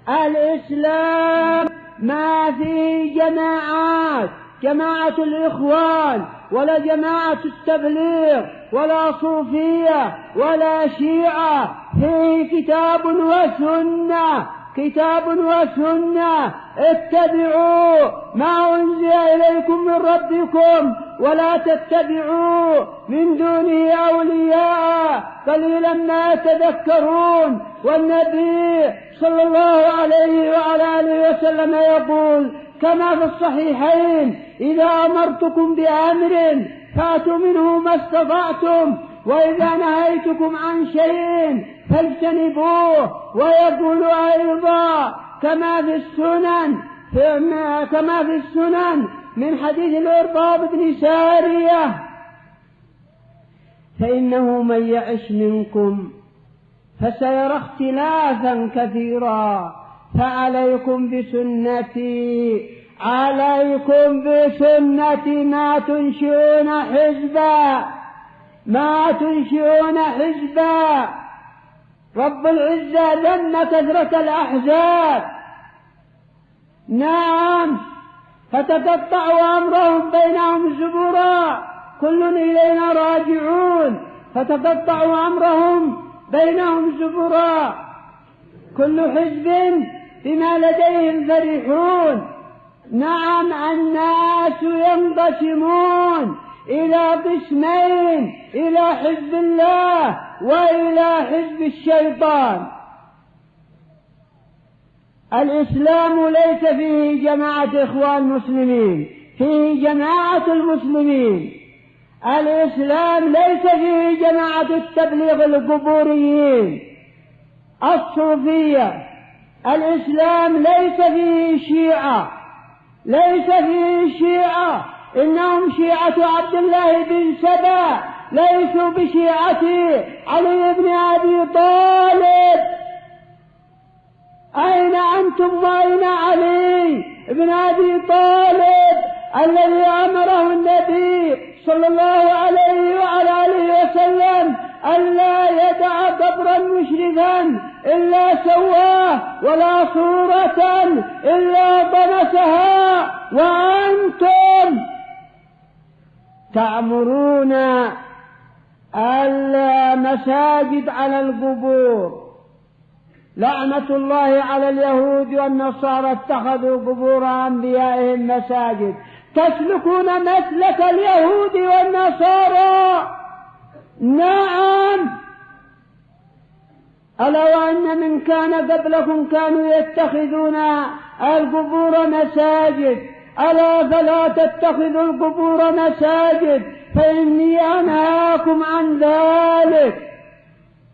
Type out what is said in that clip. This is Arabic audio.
الإسلام ما فيه جماعة الإخوان ولا جماعة التبليغ ولا صوفية ولا شيعة، فيه كتاب وسنة. اتبعوا ما أنزل إليكم من ربكم ولا تتبعوا من دونه أولياء قليلا ما تذكرون. والنبي صلى الله عليه وعلى آله وسلم يقول كما في الصحيحين: إذا أمرتكم بأمر فأتوا منه ما استطعتم، وإذا نهيتكم عن شيء فاجتنبوه. ويقول أيضا كما في السنن من حديث الإرباض بن سارية: فإنه من يعش منكم فسيرى اختلافا كثيرا، فعليكم بسنتي ما تنشئون حزبا. رب العزة ذم كثرة الأحزاب، نعم، فتقطعوا أمرهم بينهم زبرا كل إلينا راجعون. فتقطعوا أمرهم بينهم زبرا كل حزب بما لديهم فرحون. نعم، الناس ينقسمون إلى قسمين: إلى حزب الله وإلى حزب الشيطان. الإسلام ليس فيه جماعة إخوان مسلمين، فيه جماعة المسلمين. الإسلام ليس فيه جماعة التبليغ القبوريين الصوفية. الإسلام ليس فيه شيعة، إنهم شيعة عبد الله بن سبا، ليسوا بشيعة علي بن أبي طالب. أين أنتم وأين علي بن أبي طالب الذي أمره النبي صلى الله عليه وعلى آله وسلم ألا يدع قبرا مشرفا إلا سواه ولا صورة إلا طمسها، وأنتم تأمرون المساجد على القبور. لعنة الله على اليهود والنصارى اتخذوا قبور أنبيائهم مساجد. تسلكون مسلك اليهود والنصارى، نعم. ألا وأن من كان قبلكم كانوا يتخذون القبور مساجد، ألا فلا تتخذوا القبور مساجد فإني أنهاكم عن ذلك.